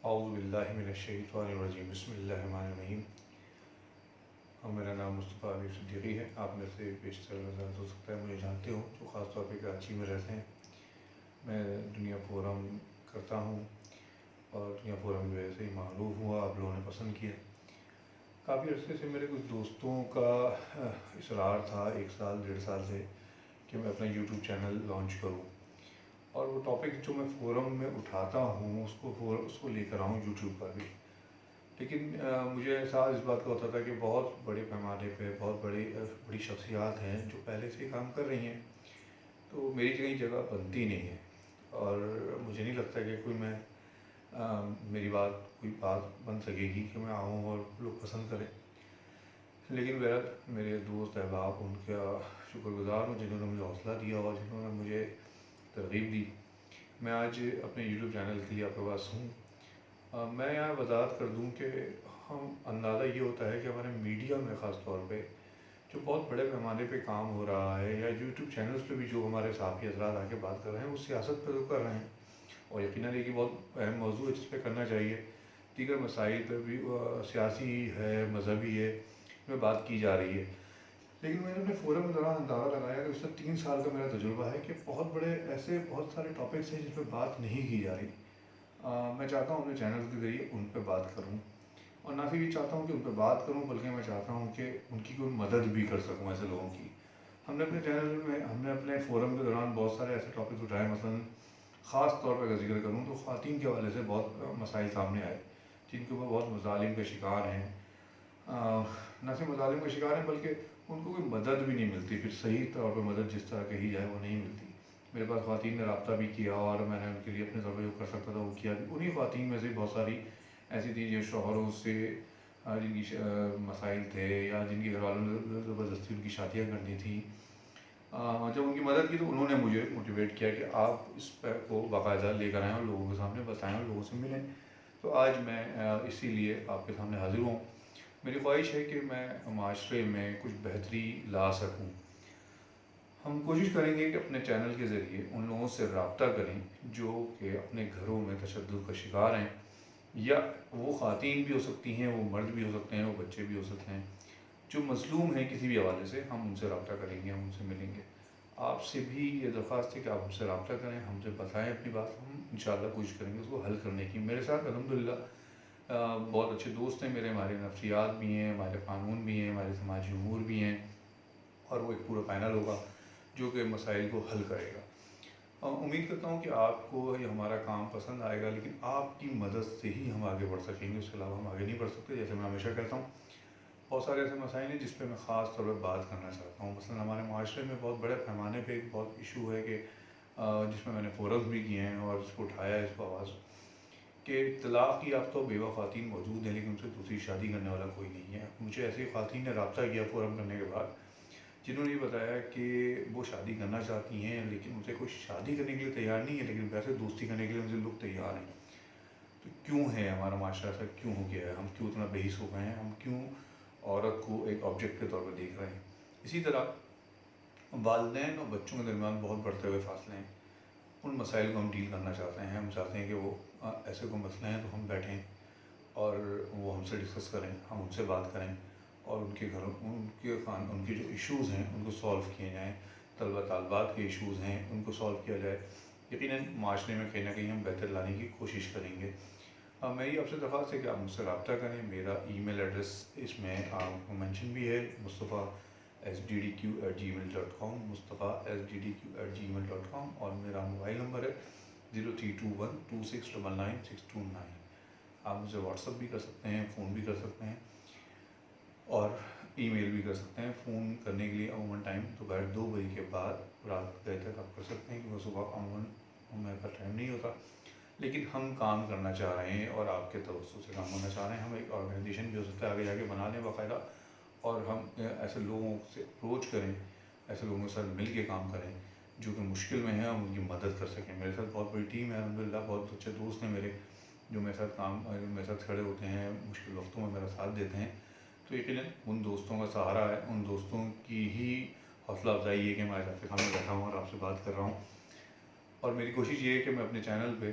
اعوذ باللہ من الشیطان الرجیم بسم اللہ الرحمن الرحیم۔ اور میرا نام مصطفیٰ علی صدیقی ہے۔ آپ میں سے بیشتر حضرات ہو سکتا ہے مجھے جانتے ہوں، جو خاص طور پہ کراچی میں رہتے ہیں۔ میں دنیا فورم کرتا ہوں اور دنیا فورم کی وجہ سے ہی معروف ہوا، آپ لوگوں نے پسند کیا۔ کافی عرصے سے میرے کچھ دوستوں کا اصرار تھا، 1 سال 1.5 سال سے، کہ میں اپنا یوٹیوب چینل لانچ کروں، اور وہ ٹاپک جو میں فورم میں اٹھاتا ہوں اس کو لے کر آؤں یوٹیوب پر بھی۔ لیکن مجھے احساس اس بات کا ہوتا تھا کہ بہت بڑے پیمانے پہ بہت بڑی شخصیات ہیں جو پہلے سے کام کر رہی ہیں، تو میری کہیں جگہ بنتی نہیں ہے، اور مجھے نہیں لگتا کہ میری کوئی بات بن سکے گی کہ میں آؤں اور لوگ پسند کریں۔ لیکن بہرحال میرے دوست احباب، ان کا شکر گزار ہوں جنہوں نے مجھے حوصلہ دیا اور جنہوں نے مجھے ترغیب دی۔ میں آج اپنے یوٹیوب چینل کے لیے آپ کے پاس ہوں۔ میں یہاں وضاحت کر دوں کہ اندازہ یہ ہوتا ہے کہ ہمارے میڈیا میں خاص طور پہ جو بہت بڑے پیمانے پہ کام ہو رہا ہے، یا یوٹیوب چینلز پہ بھی جو ہمارے صحافی حضرات آ کے بات کر رہے ہیں، وہ سیاست پہ تو کر رہے ہیں، اور یقیناً ایک بہت اہم موضوع ہے جس پہ کرنا چاہیے۔ دیگر مسائل پہ بھی سیاسی ہے، مذہبی ہے، میں بات کی جا رہی ہے۔ لیکن میں نے اپنے فورم کے دوران اندازہ لگایا کہ اس سے 3 سال کا میرا تجربہ ہے کہ بہت سارے ٹاپکس ہیں جس پہ بات نہیں کی جا رہی۔ میں چاہتا ہوں اپنے چینل کے ذریعے ان پہ بات کروں، اور نہ صرف یہ چاہتا ہوں کہ ان پہ بات کروں، بلکہ میں چاہتا ہوں کہ ان کی کوئی مدد بھی کر سکوں ایسے لوگوں کی۔ ہم نے اپنے چینل میں اپنے فورم کے دوران بہت سارے ایسے ٹاپکس اٹھائے، مثلاً خاص طور پہ اگر ذکر کروں تو خواتین کے حوالے سے بہت مسائل سامنے آئے جن کے اوپر بہت مظالم کے شکار ہیں۔ نہ صرف مظالم کا شکار ہیں بلکہ ان کو کوئی مدد بھی نہیں ملتی، پھر صحیح طور پہ مدد جس طرح کہی جائے وہ نہیں ملتی۔ میرے پاس خواتین نے رابطہ بھی کیا، اور میں نے ان کے لیے اپنے طور پہ جو کر سکتا تھا وہ کیا بھی۔ انہیں خواتین میں سے بہت ساری ایسی تھیں جو شوہروں سے جن کی مسائل تھے، یا جن کے گھر والوں نے زبردستی ان کی شادیاں کرنی تھیں۔ جب ان کی مدد کی تو انہوں نے مجھے موٹیویٹ کیا کہ آپ اس پہ کو باقاعدہ لے کر آئیں اور لوگوں کے سامنے بتائیں اور لوگوں سے ملیں۔ تو آج میں اسی لیے آپ کے سامنے حاضر ہوں۔ میری خواہش ہے کہ میں معاشرے میں کچھ بہتری لا سکوں۔ ہم کوشش کریں گے کہ اپنے چینل کے ذریعے ان لوگوں سے رابطہ کریں جو کہ اپنے گھروں میں تشدد کا شکار ہیں، یا وہ خواتین بھی ہو سکتی ہیں، وہ مرد بھی ہو سکتے ہیں، وہ بچے بھی ہو سکتے ہیں، جو مظلوم ہیں کسی بھی حوالے سے۔ ہم ان سے رابطہ کریں گے، ہم ان سے ملیں گے۔ آپ سے بھی یہ درخواست ہے کہ آپ ہم سے رابطہ کریں، ہم سے بتائیں اپنی بات، ہم انشاءاللہ کوشش کریں گے اس کو حل کرنے کی۔ میرے ساتھ الحمدللہ بہت اچھے دوست ہیں میرے، ہمارے نفسیات بھی ہیں، ہمارے قانون بھی ہیں، ہمارے سماجی امور بھی ہیں، اور وہ ایک پورا پینل ہوگا جو کہ مسائل کو حل کرے گا۔ امید کرتا ہوں کہ آپ کو یہ ہمارا کام پسند آئے گا، لیکن آپ کی مدد سے ہی ہم آگے بڑھ سکیں گے، اس کے علاوہ ہم آگے نہیں بڑھ سکتے۔ جیسے میں ہمیشہ کہتا ہوں، بہت سارے ایسے مسائل ہیں جس پہ میں خاص طور پہ بات کرنا چاہتا ہوں۔ مثلاً ہمارے معاشرے میں بہت بڑے پیمانے پہ ایک بہت ایشو ہے کہ جس میں نے فورمز بھی کیے ہیں اور اس کو اٹھایا ہے، اس کو آواز، کہ طلاق یافتہ بیوہ خواتین موجود ہیں لیکن ان سے دوسری شادی کرنے والا کوئی نہیں ہے۔ مجھے ایسی خواتین نے رابطہ کیا فورم کرنے کے بعد، جنہوں نے یہ بتایا کہ وہ شادی کرنا چاہتی ہیں لیکن ان سے کوئی شادی کرنے کے لیے تیار نہیں ہے، لیکن ویسے دوستی کرنے کے لیے ان سے لوگ تیار ہیں۔ تو کیوں ہے ہمارا معاشرہ ایسا کیوں ہو گیا ہے؟ ہم کیوں اتنا بے حس ہو گئے ہیں؟ ہم کیوں عورت کو ایک آبجیکٹ کے طور پر دیکھ رہے ہیں؟ اسی طرح والدین اور بچوں کے درمیان بہت بڑھتے ہوئے فاصلے ہیں، ان مسائل کو ہم ڈیل کرنا چاہتے ہیں۔ ہم چاہتے ہیں کہ وہ ایسے کوئی مسئلے ہیں تو ہم بیٹھیں اور وہ ہم سے ڈسکس کریں، ہم ان سے بات کریں، اور ان کے جو ایشوز ہیں ان کو سولو کیے جائیں۔ طلبہ طالبات کے ایشوز ہیں ان کو سولو کیا جائے۔ یقیناً معاشرے میں کہیں نہ کہیں ہم بہتر لانے کی کوشش کریں گے۔ میری آپ سے درخواست ہے کہ آپ مجھ سے رابطہ کریں۔ میرا ای میل ایڈریس اس میں آپ کو مینشن بھی ہے، mustapha@gmail.com، mustapha@gmail.com، اور میرا موبائل نمبر ہے 032126999629۔ آپ مجھے واٹس اپ بھی کر سکتے ہیں، فون بھی کر سکتے ہیں، اور ای میل بھی کر سکتے ہیں۔ فون کرنے کے لیے عموماً ٹائم دوپہر 2 بجے کے بعد رات گئے تک آپ کر سکتے ہیں، کیونکہ صبح عموماً میرے پاس ٹائم نہیں ہوتا۔ لیکن ہم کام کرنا چاہ رہے ہیں اور آپ کے توسط سے کام کرنا چاہ رہے ہیں۔ ہم ایک آرگنائزیشن بھی ہو سکتا ہے آگے جا کے بنا لیں باقاعدہ، اور ہم ایسے لوگوں سے اپروچ کریں، ایسے لوگوں کے ساتھ مل کے کام کریں جو کہ مشکل میں ہیں، ہم ان کی مدد کر سکیں۔ میرے ساتھ بہت بڑی ٹیم ہے الحمدللہ، بہت اچھے دوست ہیں میرے جو میرے ساتھ کھڑے ہوتے ہیں، مشکل وقتوں میں میرا ساتھ دیتے ہیں۔ تو یقیناً ان دوستوں کا سہارا ہے، ان دوستوں کی ہی حوصلہ افزائی ہے کہ میں آج آپ کے سامنے بیٹھا ہوں اور آپ سے بات کر رہا ہوں۔ اور میری کوشش یہ ہے کہ میں اپنے چینل پہ